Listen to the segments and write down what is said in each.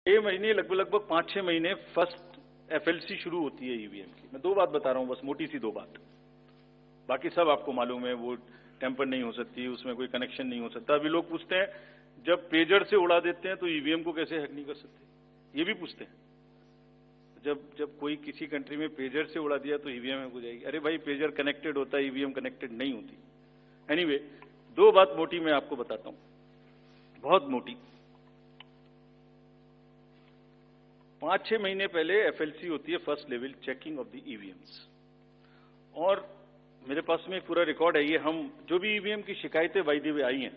6 महीने लगभग 5-6 महीने फर्स्ट एफएलसी शुरू होती है ईवीएम की। मैं 2 बात बता रहा हूं, बस मोटी सी 2 बात, बाकी सब आपको मालूम है। वो टेम्पर नहीं हो सकती, उसमें कोई कनेक्शन नहीं हो सकता। अभी लोग पूछते हैं जब पेजर से उड़ा देते हैं तो ईवीएम को कैसे हैक नहीं कर सकते, ये भी पूछते हैं। जब कोई किसी कंट्री में पेजर से उड़ा दिया तो ईवीएम हैक हो जाएगी। अरे भाई, पेजर कनेक्टेड होता है, ईवीएम कनेक्टेड नहीं होती। एनीवे, 2 बात मोटी मैं आपको बताता हूं, बहुत मोटी। 5-6 महीने पहले एफएलसी होती है, first level checking of the EVMs, और मेरे पास में पूरा रिकॉर्ड है। ये हम जो भी ईवीएम की शिकायतें बाय द वे आई हैं,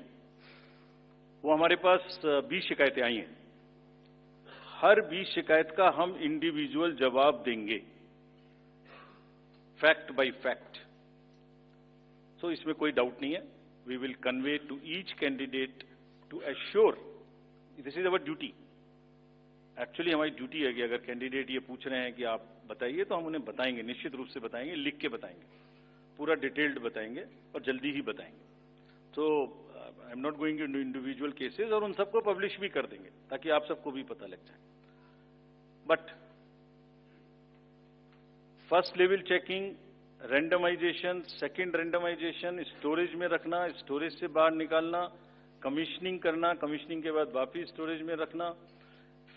वो हमारे पास 20 शिकायतें आई हैं। हर 20 शिकायत का हम इंडिविजुअल जवाब देंगे, फैक्ट बाय फैक्ट। सो इसमें कोई डाउट नहीं है। We will convey to each candidate to assure, this is our duty. Actually हमारी ड्यूटी है कि अगर कैंडिडेट ये पूछ रहे हैं कि आप बताइए, तो हम उन्हें बताएंगे, निश्चित रूप से बताएंगे, लिख के बताएंगे, पूरा डिटेल्ड बताएंगे और जल्दी ही बताएंगे। तो I am not going to individual cases, और उन सबको पब्लिश भी कर देंगे ताकि आप सबको भी पता लग जाए। But first level checking, randomization, second randomization, storage में रखना, स्टोरेज से बाहर निकालना, कमीशनिंग करना, कमीशनिंग के बाद वापिस स्टोरेज में रखना,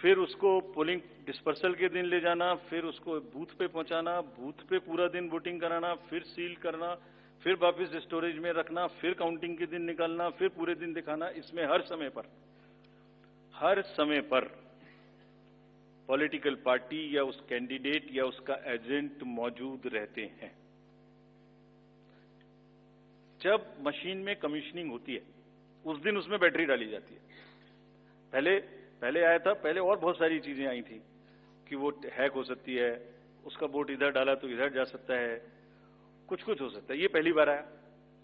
फिर उसको पोलिंग डिस्पर्सल के दिन ले जाना, फिर उसको बूथ पे पहुंचाना, बूथ पे पूरा दिन वोटिंग कराना, फिर सील करना, फिर वापस स्टोरेज में रखना, फिर काउंटिंग के दिन निकालना, फिर पूरे दिन दिखाना। इसमें हर समय पर पॉलिटिकल पार्टी या उस कैंडिडेट या उसका एजेंट मौजूद रहते हैं। जब मशीन में कमीशनिंग होती है, उस दिन उसमें बैटरी डाली जाती है। पहले आया था, पहले और बहुत सारी चीजें आई थी कि वो हैक हो सकती है, उसका वोट इधर डाला तो इधर जा सकता है, कुछ हो सकता है। ये पहली बार आया।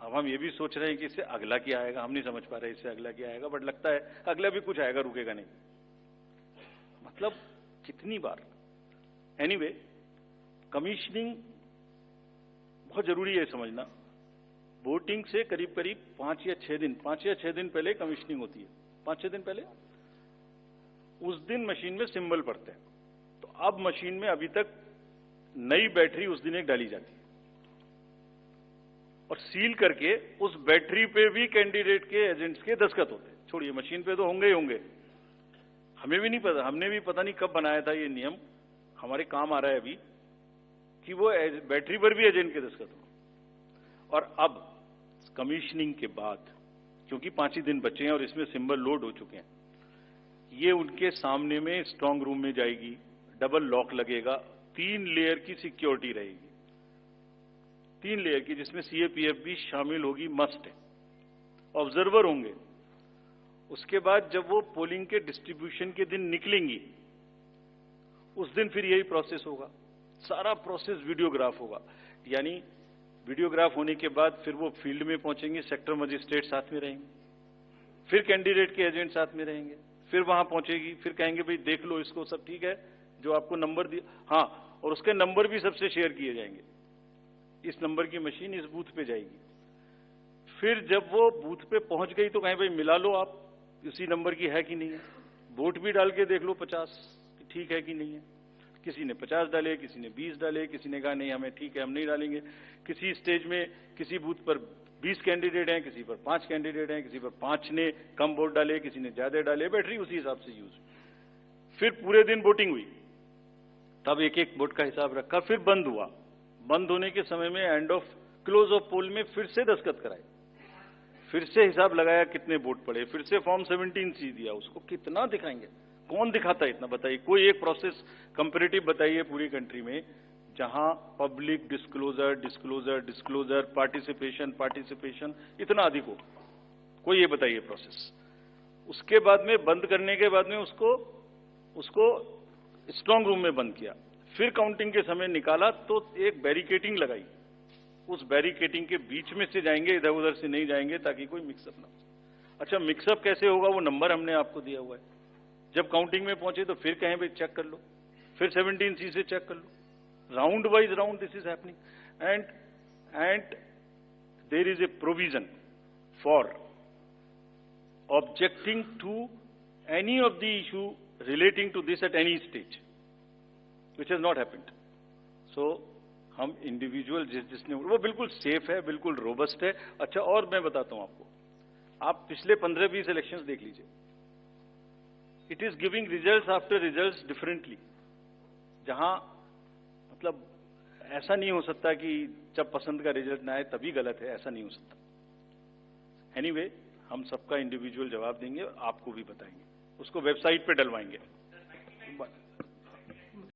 अब हम ये भी सोच रहे हैं कि इससे अगला क्या आएगा, हम नहीं समझ पा रहे इससे अगला क्या आएगा, बट लगता है अगला भी कुछ आएगा, रुकेगा नहीं। मतलब कितनी बार। एनीवे, कमीशनिंग बहुत जरूरी है समझना। वोटिंग से करीब 5 या 6 दिन पहले कमीशनिंग होती है। 5-6 दिन पहले उस दिन मशीन में सिंबल पड़ते हैं। तो अब मशीन में अभी तक नई बैटरी उस दिन एक डाली जाती है, और सील करके उस बैटरी पे भी कैंडिडेट के एजेंट्स के दस्तखत होते हैं। छोड़िए, मशीन पे तो होंगे ही होंगे, हमें भी नहीं पता, हमने भी पता नहीं कब बनाया था ये नियम, हमारे काम आ रहा है अभी कि वो बैटरी पर भी एजेंट के दस्तखत हो। और अब कमीशनिंग के बाद, क्योंकि 5 ही दिन बचे हैं और इसमें सिंबल लोड हो चुके हैं, ये उनके सामने में स्ट्रांग रूम में जाएगी, डबल लॉक लगेगा, 3 लेयर की सिक्योरिटी रहेगी, 3 लेयर की, जिसमें सीएपीएफ भी शामिल होगी, मस्ट है। ऑब्जर्वर होंगे। उसके बाद जब वो पोलिंग के डिस्ट्रीब्यूशन के दिन निकलेंगी, उस दिन फिर यही प्रोसेस होगा। सारा प्रोसेस वीडियोग्राफ होगा, यानी वीडियोग्राफ होने के बाद फिर वो फील्ड में पहुंचेंगे, सेक्टर मजिस्ट्रेट साथ में रहेंगे, फिर कैंडिडेट के एजेंट साथ में रहेंगे, फिर वहां पहुंचेगी, फिर कहेंगे भाई देख लो इसको, सब ठीक है, जो आपको नंबर दिया, हाँ, और उसके नंबर भी सबसे शेयर किए जाएंगे। इस नंबर की मशीन इस बूथ पे जाएगी। फिर जब वो बूथ पे पहुंच गई तो कहें भाई मिला लो आप, उसी नंबर की है कि नहीं है, वोट भी डाल के देख लो 50 ठीक है कि नहीं है। किसी ने 50 डाले, किसी ने 20 डाले, किसी ने कहा नहीं हमें ठीक है, हम नहीं डालेंगे। किसी स्टेज में किसी बूथ पर 20 कैंडिडेट हैं, किसी पर 5 कैंडिडेट हैं, किसी पर 5 ने कम वोट डाले, किसी ने ज्यादा डाले, बैटरी उसी हिसाब से यूज। फिर पूरे दिन वोटिंग हुई, तब एक एक वोट का हिसाब रखा, फिर बंद हुआ। बंद होने के समय में एंड ऑफ क्लोज ऑफ पोल में फिर से दस्तखत कराए, फिर से हिसाब लगाया कितने वोट पड़े, फिर से फॉर्म 17C दिया। उसको कितना दिखाएंगे, कौन दिखाता है इतना, बताइए। कोई एक प्रोसेस कंपैरेटिव बताइए पूरी कंट्री में जहां पब्लिक डिस्क्लोजर, पार्टिसिपेशन इतना अधिक हो, कोई ये बताइए प्रोसेस। उसके बाद में बंद करने के बाद में उसको स्ट्रांग रूम में बंद किया, फिर काउंटिंग के समय निकाला तो एक बैरिकेटिंग लगाई, उस बैरिकेटिंग के बीच में से जाएंगे, इधर उधर से नहीं जाएंगे ताकि कोई मिक्सअप ना हो। अच्छा, मिक्सअप कैसे होगा, वो नंबर हमने आपको दिया हुआ है। जब काउंटिंग में पहुंचे तो फिर कहें भाई चेक कर लो, फिर 17C से चेक कर लो, round wise round this is happening. And there is a provision for objecting to any of the issue relating to this at any stage, which has not happened. So हम individual जिसने वो बिल्कुल safe है, बिल्कुल robust है। अच्छा, और मैं बताता हूं आपको, आप पिछले 15-20 इलेक्शंस देख लीजिए, it is giving results after results differently. जहां मतलब ऐसा नहीं हो सकता कि जब पसंद का रिजल्ट ना आए तभी गलत है, ऐसा नहीं हो सकता। एनीवे, हम सबका इंडिविजुअल जवाब देंगे, आपको भी बताएंगे, उसको वेबसाइट पे डलवाएंगे।